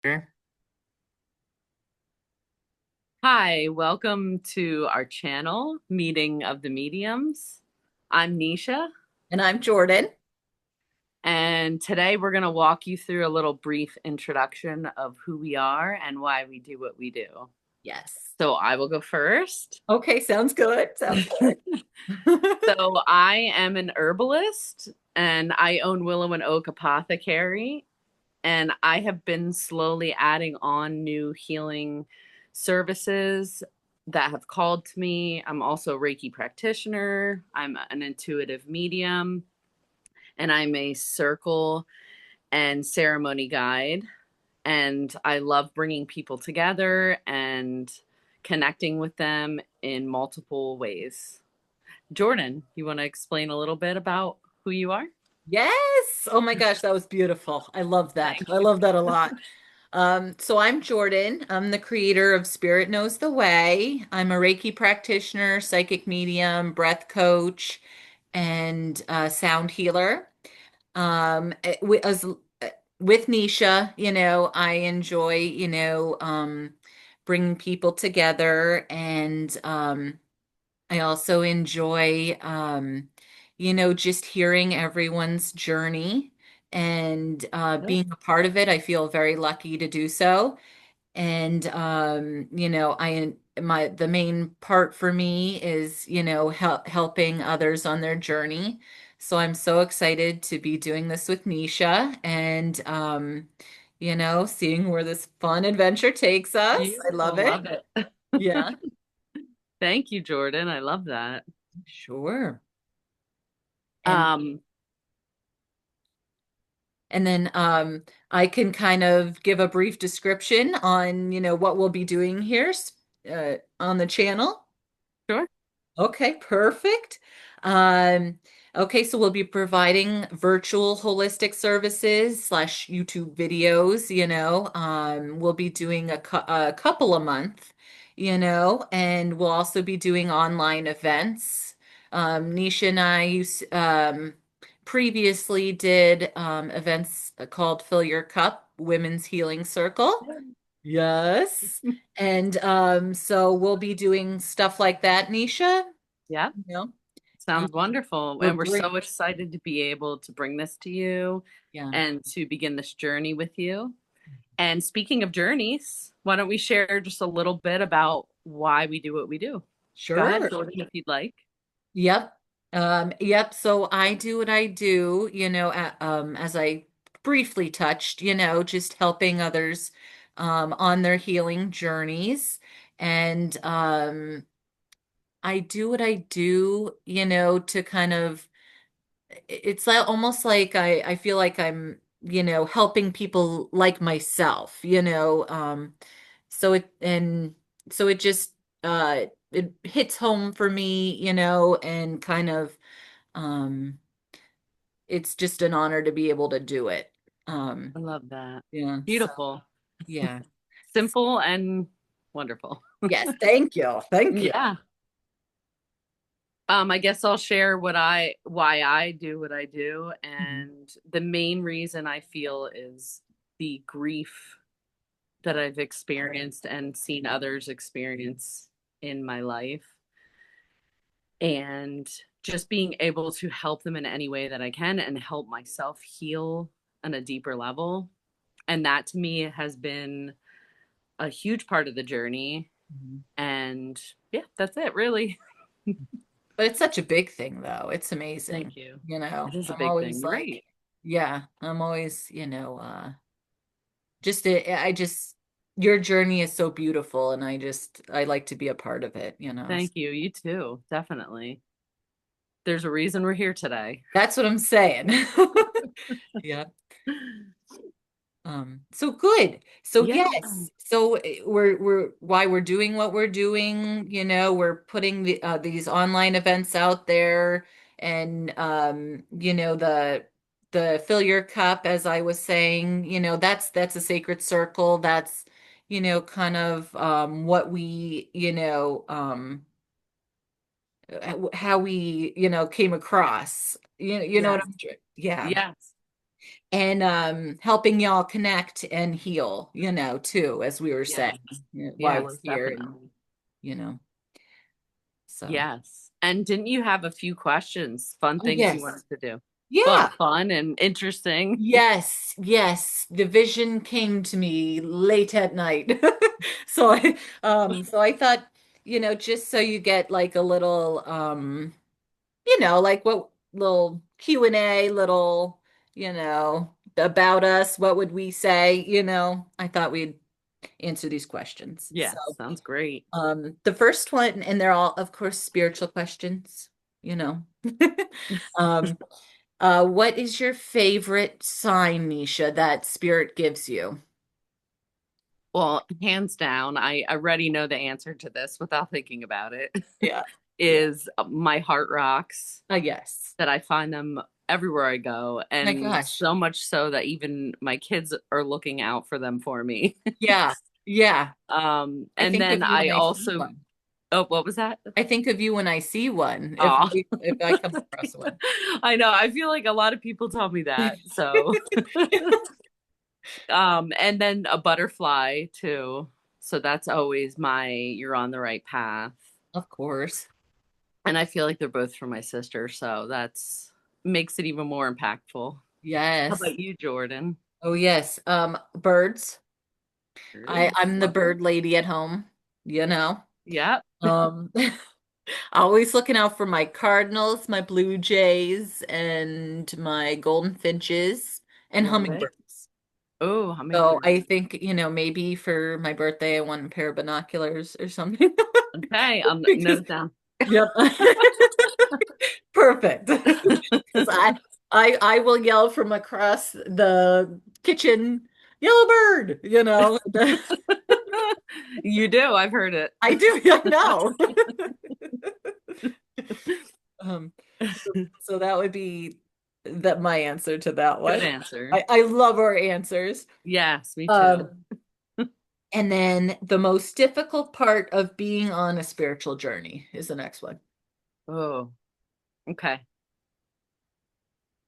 Sure. Hi, welcome to our channel, Meeting of the Mediums. I'm Nisha, And I'm Jordan. and today we're going to walk you through a little brief introduction of who we are and why we do what we do. Yes. So I will go first. Okay, sounds good. Sounds good. So I am an herbalist and I own Willow and Oak Apothecary, and I have been slowly adding on new healing services that have called to me. I'm also a Reiki practitioner, I'm an intuitive medium, and I'm a circle and ceremony guide. And I love bringing people together and connecting with them in multiple ways. Jordan, you want to explain a little bit about who you are? Yes. Oh my gosh, that was beautiful. I love that. Thank I you. love that a lot. So I'm Jordan. I'm the creator of Spirit Knows the Way. I'm a Reiki practitioner, psychic medium, breath coach, and sound healer. With Nisha, I enjoy, bringing people together, and I also enjoy, just hearing everyone's journey and being a part of it. I feel very lucky to do so. And the main part for me is, helping others on their journey. So I'm so excited to be doing this with Nisha and seeing where this fun adventure takes us. I love Beautiful. it. Love it. Yeah, Thank you, Jordan. I love that. sure. And Um, and then I can kind of give a brief description on, what we'll be doing here on the channel. sure. Okay, perfect. Um, okay, so we'll be providing virtual holistic services slash YouTube videos, we'll be doing a couple a month, and we'll also be doing online events. Nisha and I previously did events called Fill Your Cup Women's Healing Circle. Yes. And so we'll be doing stuff like that, Nisha. Yeah, You know, and sounds wonderful. we're And we're bring so excited to be able to bring this to you yeah, and to begin this journey with you. And speaking of journeys, why don't we share just a little bit about why we do what we do? Go ahead, sure. Jordan, if you'd like. Yep. Yep. So I do what I do, as I briefly touched, just helping others on their healing journeys. And I do what I do, to kind of it's like almost like I feel like I'm, helping people like myself, so it just it hits home for me, and kind of um it's just an honor to be able to do it. Um I love that. yeah, so Beautiful, yeah. simple, and wonderful. Yes, thank you. Thank you. Yeah. I guess I'll share why I do what I do. Mhm. And the main reason I feel is the grief that I've experienced and seen others experience in my life. And just being able to help them in any way that I can and help myself heal on a deeper level. And that to me has been a huge part of the journey. Mhm. And yeah, that's it, really. But it's such a big thing though. It's amazing. Thank you. It is a I'm big thing. always You're like, right. yeah, I'm always, I just your journey is so beautiful and I like to be a part of it. Thank you. You too. Definitely. There's a reason we're here today. That's what I'm saying. Yeah. So good. So Yeah. yes. So we're why we're doing what we're doing, we're putting these online events out there and the fill your cup, as I was saying, that's a sacred circle. That's kind of what we, how we, came across. You know what Yes. I'm yeah. Yes. and helping y'all connect and heal, too, as we were saying, Yeah. while Yes, we're here and definitely. you know, so. Yes. And didn't you have a few questions, fun Oh, things you yes. wanted to do? Well, Yeah. fun and interesting. Yes, yes. The vision came to me late at night. So I thought, just so you get like a little like what little Q&A, little, about us, what would we say, I thought we'd answer these questions. So, Yes, sounds great. the first one, and they're all, of course, spiritual questions, you know. Um, what is your favorite sign, Nisha, that spirit gives you? Well, hands down, I already know the answer to this without thinking about it, Yeah. Yeah. is my heart rocks, Yes. that I find them everywhere I go, My and gosh. so much so that even my kids are looking out for them for me. Yeah. Yeah. I And think then of you I when I see also, one. oh, what was that? I think of you when I see one, Oh, if I come across one. I know. I feel like a lot of people tell me that. So, and then a butterfly too. So that's always my, you're on the right path. Of course. And I feel like they're both from my sister, so that's makes it even more impactful. How Yes. about you, Jordan? Oh, yes. Birds. Birds. I'm the Love it. bird lady at home, you know. Yep. Um, always looking out for my cardinals, my blue jays, and my golden finches and Love it. hummingbirds. Oh, So hummingbird. I think, maybe for my birthday, I want a pair of binoculars or something. Okay, I'll note Because, it down. yep. Perfect. Because I will yell from across the kitchen, yellow bird, You do. I've heard it. I do, I know. Um, so that would be my answer to that Good one. answer. I love our answers. Yes, me too. Um, and then the most difficult part of being on a spiritual journey is the next one. Oh, okay.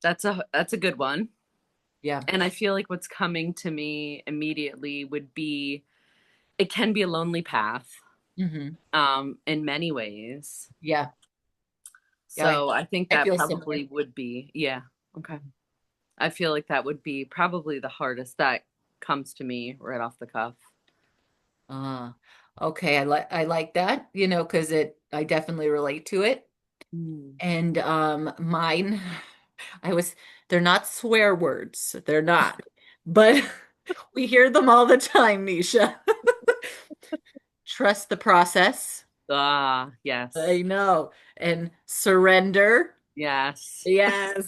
That's a good one. Yeah. And I feel like what's coming to me immediately would be it can be a lonely path, Hmm. in many ways. Yeah. Yeah. So I think I that feel similar. probably would be, yeah, okay. I feel like that would be probably the hardest that comes to me right off the cuff. Uh, okay. I like that, because I definitely relate to it. Mm. And mine, I was they're not swear words. They're not. But we hear them all the time, Nisha. Trust the process. Ah, yes. I know. And surrender. Yes. Yes.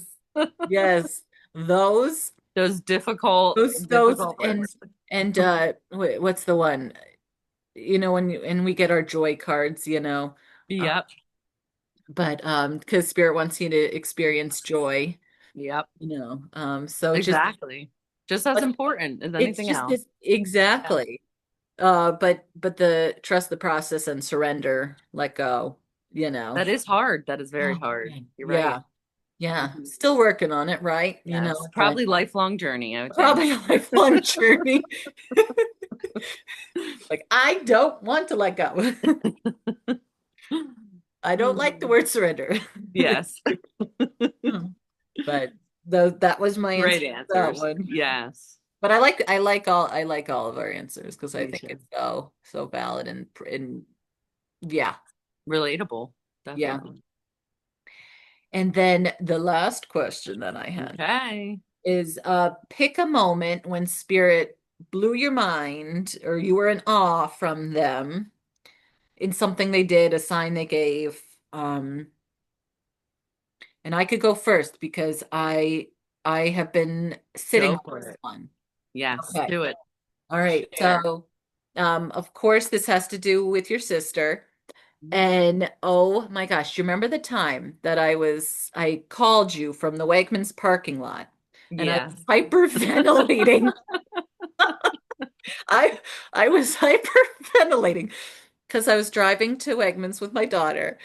Yes. Those, Those difficult, those difficult and words. what's the one? And we get our joy cards, uh, Yep. but because spirit wants you to experience joy, Yep. so just Exactly. Just as but important as it's anything just else. this Yeah. exactly. But the trust the process and surrender, let go, you know. That is hard. That is very Oh hard. man. You're right. Yeah. Yeah. Mhm. Still working on it, right? Yes. But Probably lifelong journey, I would think. probably a lifelong journey. Like I don't want to let go. I don't like the Mm. word surrender. Yes. But that was my answer Great to that answers. one. Yes. But I like all of our answers because I Me think too. it's so valid and yeah, Relatable. yeah. Definitely. And then the last question that I had Okay. is pick a moment when spirit blew your mind or you were in awe from them in something they did, a sign they gave. And I could go first because I have been sitting Go on for this it. one. Yes. Okay. Do it. All right. Share. So of course this has to do with your sister. And oh my gosh, you remember the time that I called you from the Wegmans parking lot and I was Yes. hyperventilating. I I was hyperventilating because I was driving to Wegmans with my daughter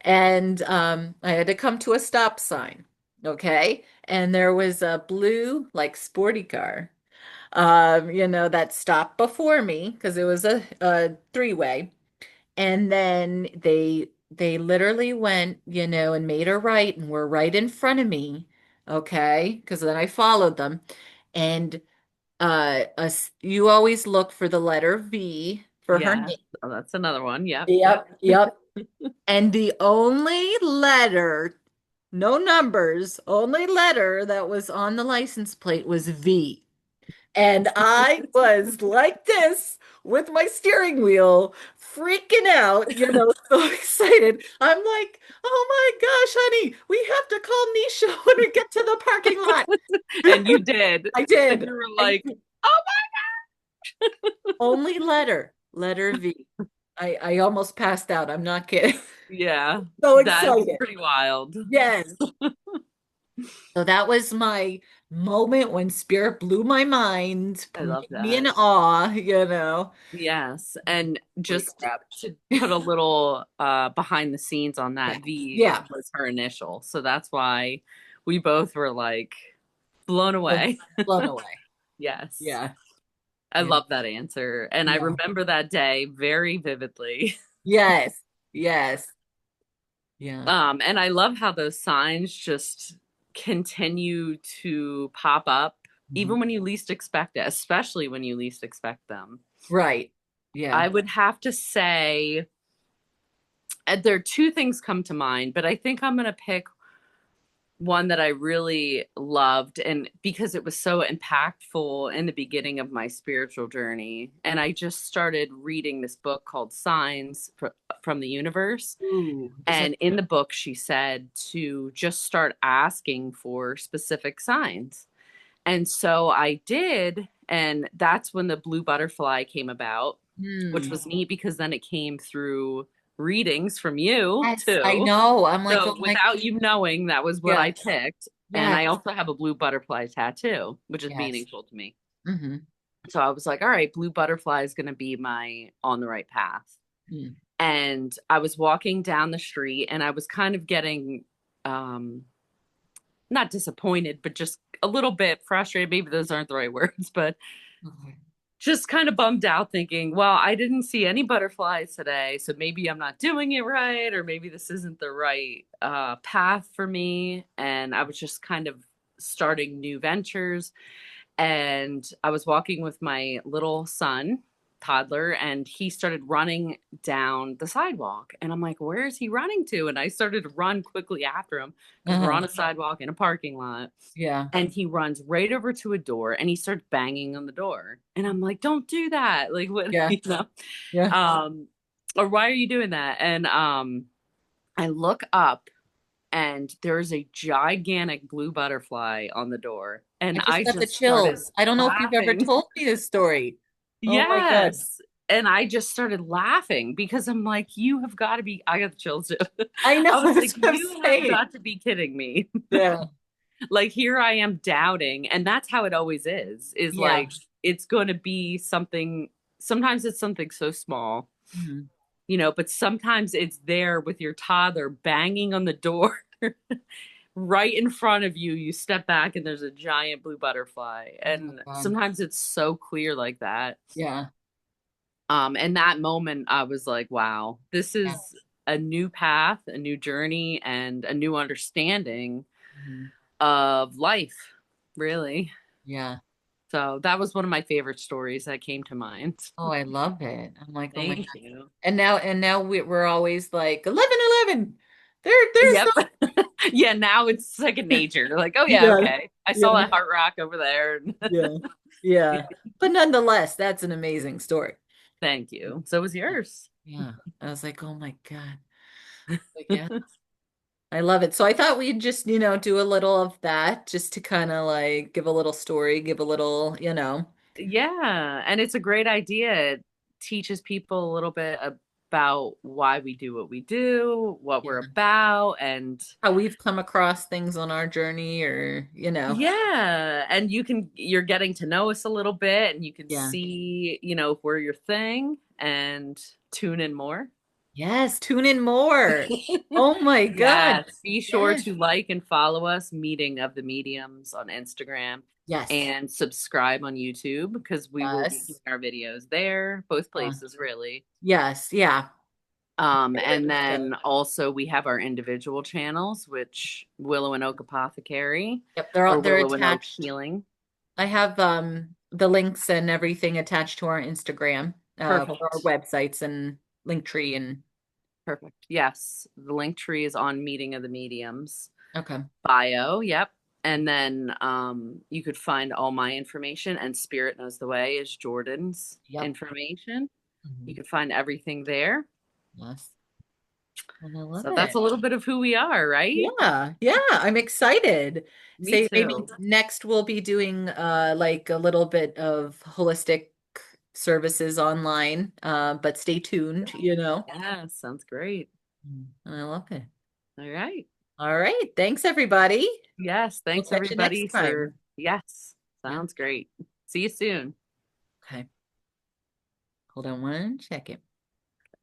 and I had to come to a stop sign. Okay. And there was a blue, like, sporty car, that stopped before me because it was a three-way. And then they literally went, and made a right and were right in front of me. Okay. Because then I followed them. And you always look for the letter V for her Yeah. name. Oh, that's another one. Yep. Yep. Yep, yep. And the only letter, no numbers, only letter that was on the license plate was V. And I was like this with my steering wheel, freaking out, so excited. I'm like, oh my gosh, honey, we have to call Nisha when we get to the parking lot. And you did. I And did. you were I like, did. oh Only letter V. I almost passed out. I'm not kidding. yeah, So that's excited. pretty wild. Yes. So that was my moment when spirit blew my mind, I love made me in that. awe. Yes. And Holy just crap. to put a little behind the scenes on Yeah. that, V Yeah. was her initial. So that's why we both were like blown So away. blown away. Yes. Yeah. I Yeah. love that answer. And I Yeah. remember that day very vividly. Yes. Yes. Yeah. And I love how those signs just continue to pop up Mhm. even when you least expect it, especially when you least expect them. Right. Yeah. I would have to say there are two things come to mind, but I think I'm going to pick one that I really loved and because it was so impactful in the beginning of my spiritual journey. And I just started reading this book called from the Universe. Ooh, is that And in the book, she said to just start asking for specific signs. And so I did. And that's when the blue butterfly came about, which hmm. was neat because then it came through readings from you Yes, I too. know. I'm like, oh So my, without you knowing, that was what yeah. I picked. And I Yes. also have a blue butterfly tattoo, which is Yes. meaningful to me. Hmm. So I was like, all right, blue butterfly is going to be my on the right path. And I was walking down the street and I was kind of getting um not disappointed, but just a little bit frustrated. Maybe those aren't the right words, but Okay. just kind of bummed out thinking, well, I didn't see any butterflies today, so maybe I'm not doing it right, or maybe this isn't the right path for me. And I was just kind of starting new ventures. And I was walking with my little son, toddler, and he started running down the sidewalk. And I'm like, where is he running to? And I started to run quickly after him because we're Uh-huh. on a sidewalk in a parking lot. Yeah. And he runs right over to a door and he starts banging on the door. And I'm like, don't do that. Like, what, Yeah. Yeah. Um, or why are you doing that? And I look up and there's a gigantic blue butterfly on the door. I And just I got the just started chills. I don't know if you've ever laughing. told me this story. Oh my God. Yes. And I just started laughing because I'm like, you have got to be, I got the chills too. I know, I was that's like, what I'm you have saying. got to be kidding me. Yeah. Like here I am doubting. And that's how it always is Yeah. like, it's going to be something, sometimes it's something so small, Mhm. but sometimes it's there with your toddler banging on the door right in front of you. You step back and there's a giant blue butterfly. Oh my And God. sometimes it's so clear like that. Yeah. And that moment I was like, wow, this Yeah. is a new path, a new journey, and a new understanding Mhm. of life, really. Yeah. So that was one of my favorite stories that came to mind. Oh, I love it. I'm like, oh my Thank God. you. And now we're always like 11:11. There's Yep. Yeah, now it's second nature. Like, oh yeah, yeah. okay. I saw Yeah. that heart rock over there. Yeah. Yeah. But nonetheless, that's an amazing story. Thank you. So was Yeah. yours. Yeah. I was like, oh my God. Like, yeah, I love it. So I thought we'd just, do a little of that just to kind of like give a little story, give a little. Yeah, and it's a great idea. It teaches people a little bit about why we do what we do, what we're Yeah. about, and How we've come across things on our journey or. yeah, and you're getting to know us a little bit and you can Yeah. see, if we're your thing and tune in more. Yes, tune in more. Oh my God. Yes. Be sure Yes. to like and follow us, Meeting of the Mediums on Instagram, Yes. and subscribe on YouTube because we will be Yes. doing our videos there, both Uh, places really. yes. Yeah. Favorite And show. then also we have our individual channels, which Willow and Oak Apothecary Yep. or They're Willow and Oak attached. Healing. I have the links and everything attached to our Instagram, for our Perfect. websites and Linktree and Perfect. Yes. The link tree is on Meeting of the Mediums okay. bio. Yep. And then you could find all my information, and Spirit Knows the Way is Jordan's Yep. information. You Mhm. can find everything there. Yes. And I love So that's a it. little bit of who we are, right? Yeah, yeah, I'm excited. Me Say maybe too. next we'll be doing like a little bit of holistic services online. But stay tuned, you know. Yeah, sounds great. I love it. All right. All right. Thanks everybody. Yes, We'll thanks catch you next everybody time. for yes. Yeah. Sounds great. See you soon. Okay. Hold on one second.